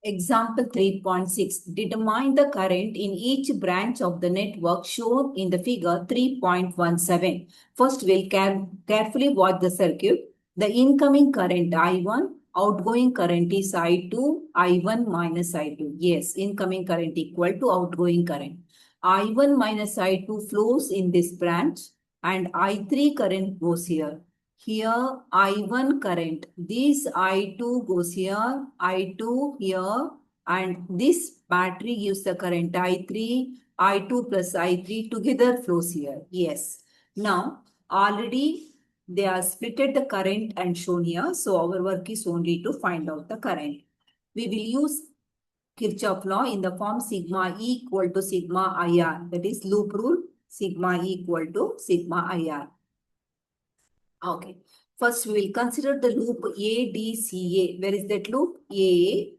Example 3.6. Determine the current in each branch of the network shown in the figure 3.17. First, we'll carefully watch the circuit. The incoming current I1, outgoing current is I2, I1 minus I2. Yes, incoming current equal to outgoing current. I1 minus I2 flows in this branch and I3 current goes here. Here I1 current, this I2 goes here, I2 here, and this battery gives the current I3, I2 plus I3 together flows here. Yes. Now already they are splitted the current and shown here. So our work is only to find out the current. We will use Kirchhoff law in the form sigma E equal to sigma IR. That is loop rule, sigma E equal to sigma IR. Okay. First, we will consider the loop ADCA. Where is that loop? ADCA.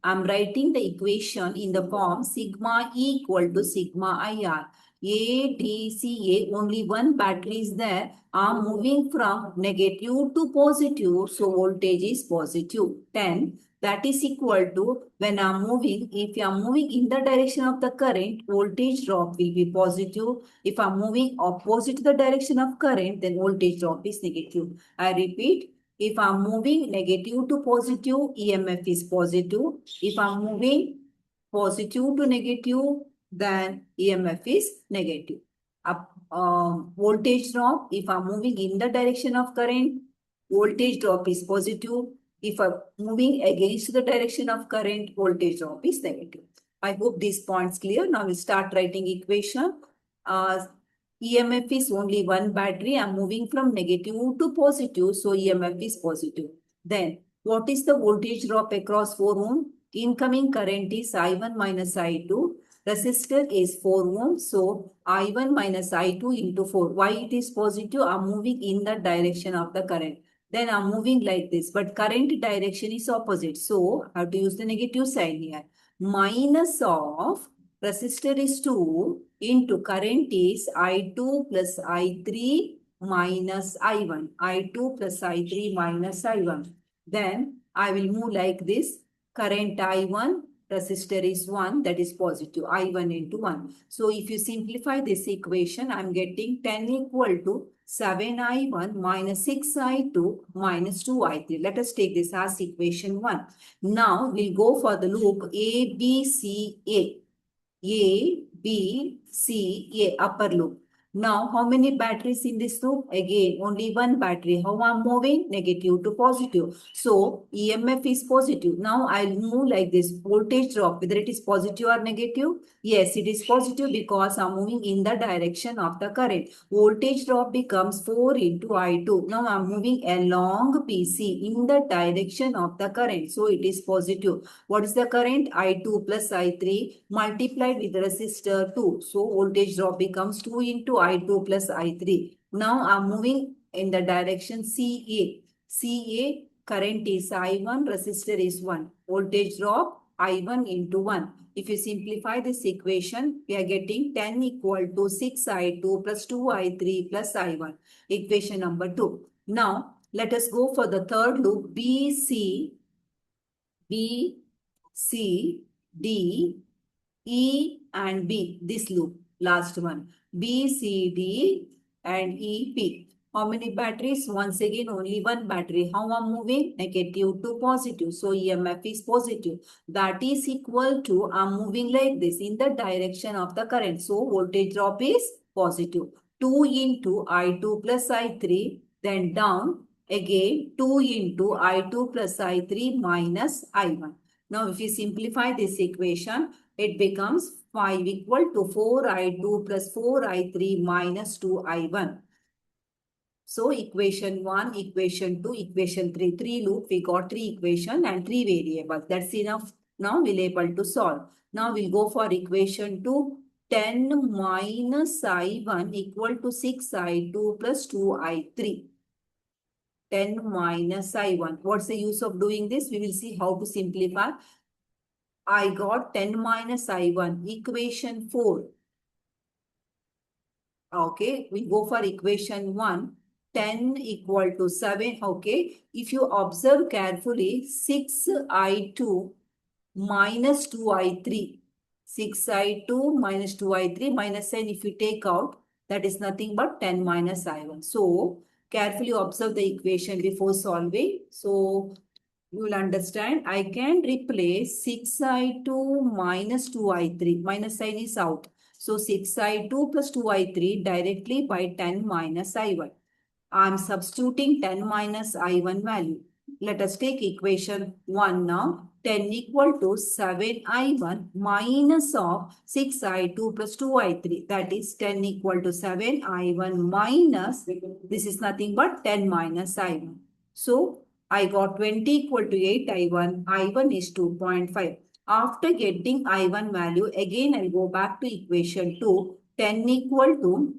I'm writing the equation in the form sigma E equal to sigma IR. ADCA, only one battery is there. I'm moving from negative to positive. So, voltage is positive. 10. That is equal to when I'm moving, if I'm moving in the direction of the current, voltage drop will be positive. If I'm moving opposite to the direction of current, then voltage drop is negative. I repeat, if I'm moving negative to positive, EMF is positive. If I'm moving positive to negative, then EMF is negative. Voltage drop, if I'm moving in the direction of current, voltage drop is positive. If I'm moving against the direction of current, voltage drop is negative. I hope these points clear. Now we'll start writing equation. EMF is only one battery. I'm moving from negative to positive. So EMF is positive. Then what is the voltage drop across 4 ohm? Incoming current is I1 minus I2. Resistor is 4 ohm. So I1 minus I2 into 4. Why it is positive? I'm moving in the direction of the current. Then I'm moving like this. But current direction is opposite. So I have to use the negative sign here. Minus of resistor is 2 into current is I2 plus I3 minus I1. I2 plus I3 minus I1. Then I will move like this. Current I1, resistor is 1, that is positive. I1 into 1. So if you simplify this equation, I am getting 10 equal to 7I1 minus 6I2 minus 2I3. Let us take this as equation 1. Now we'll go for the loop ABCA. ABCA upper loop. Now, how many batteries in this loop? Again, only one battery. How I'm moving? Negative to positive. So, EMF is positive. Now, I'll move like this. Voltage drop, whether it is positive or negative? Yes, it is positive because I'm moving in the direction of the current. Voltage drop becomes 4 into I2. Now, I'm moving along PC in the direction of the current. So, it is positive. What is the current? I2 plus I3 multiplied with resistor 2. So voltage drop becomes 2 into I2 plus I3. Now I'm moving in the direction CA. CA current is I1, resistor is 1. Voltage drop I1 into 1. If you simplify this equation, we are getting 10 equal to 6I2 plus 2I3 plus I1. Equation number 2. Now let us go for the third loop BC. B, C, D, E and B. This loop, last one. B, C, D and E, P. How many batteries? Once again, only one battery. How I'm moving? Negative to positive. So EMF is positive. That is equal to, I'm moving like this in the direction of the current. So voltage drop is positive. 2 into I2 plus I3. Then down again 2 into I2 plus I3 minus I1. Now if you simplify this equation, it becomes 5 equal to 4I2 plus 4I3 minus 2I1. So equation 1, equation 2, equation 3. 3 loop, we got 3 equation and 3 variables. That's enough. Now we'll able to solve. Now we'll go for equation 2. 10 minus I1 equal to 6I2 plus 2I3. 10 minus I1. What's the use of doing this? We will see how to simplify. I got 10 minus I1, equation 4. Okay, we go for equation 1. 10 equal to 7. Okay. If you observe carefully, 6i2 minus 2i3. 6i2 minus 2i3 minus 10 if you take out, that is nothing but 10 minus i1. So carefully observe the equation before solving. So you will understand. I can replace 6i2 minus 2i3. Minus sign is out. So 6i2 plus 2i3 directly by 10 minus i1. I am substituting 10 minus I1 value. Let us take equation 1 now. 10 equal to 7I1 minus of 6I2 plus 2I3. That is 10 equal to 7I1 minus, this is nothing but 10 minus I1. So, I got 20 equal to 8I1. I1 is 2.5. After getting I1 value, again I'll go back to equation 2. 10 equal to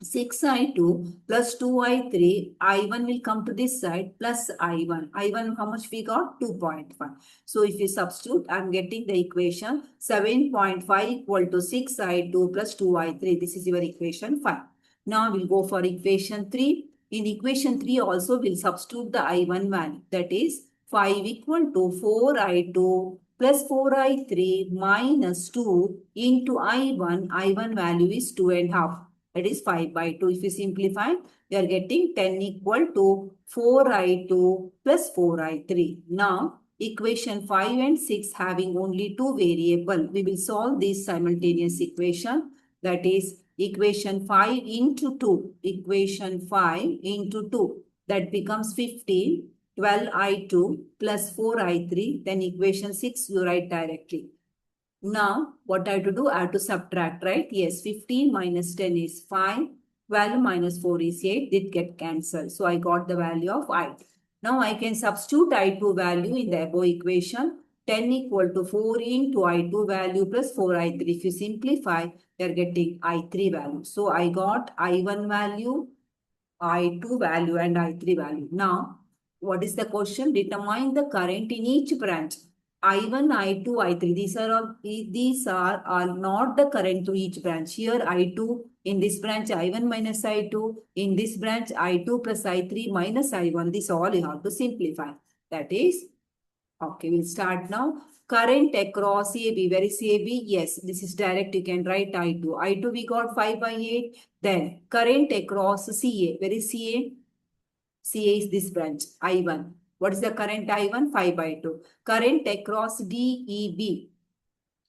6i2 plus 2i3, I1 will come to this side plus I1. I1, how much we got? 2.5. So if you substitute, I'm getting the equation 7.5 equal to 6i2 plus 2i3. This is your equation 5. Now we'll go for equation 3. In equation 3 also we'll substitute the I1 value. That is 5 equal to 4i2 plus 4i3 minus 2 into I1. I1 value is 2.5. That is 5 by 2. If you simplify, we are getting 10 equal to 4i2 plus 4i3. Now, equation 5 and 6 having only two variables. We will solve this simultaneous equation. That is equation 5 into 2. Equation 5 into 2. That becomes 15. 12i2 plus 4i3. Then equation 6 you write directly. Now, what I have to do? I have to subtract, right? Yes, 15 minus 10 is 5. 12 minus 4 is 8. Did get cancelled. So, I got the value of I. Now, I can substitute I2 value in the above equation. 10 equal to 4 into I2 value plus 4I3. If you simplify, you are getting I3 value. So, I got I1 value, I2 value and I3 value. Now, what is the question? Determine the current in each branch. I1, I2, I3. These are all not the current to each branch. Here I2, in this branch I1 minus I2, in this branch I2 plus I3 minus I1. This all you have to simplify. That is, okay, we'll start now. Current across AB. Where is AB? Yes, this is direct. You can write I2. I2 we got 5 by 8. Then current across CA. Where is CA? CA is this branch, I1. What is the current I1? 5 by 2. Current across DEB.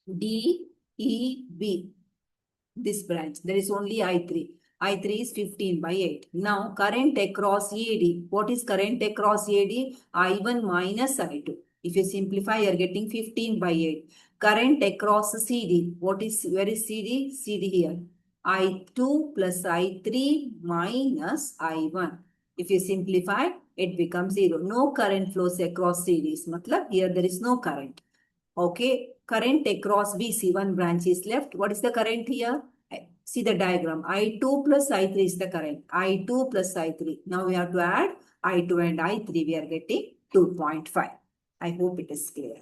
DEB. This branch. There is only I3. I3 is 15 by 8. Now, current across AD. What is current across AD? I1 minus I2. If you simplify, you are getting 15 by 8. Current across CD. Where is CD? CD here. I2 plus I3 minus I1. If you simplify, it becomes 0. No current flows across series. Matlab, here there is no current. Okay. Current across BC. One branch is left. What is the current here? See the diagram. I2 plus I3 is the current. I2 plus I3. Now we have to add I2 and I3. We are getting 2.5. I hope it is clear.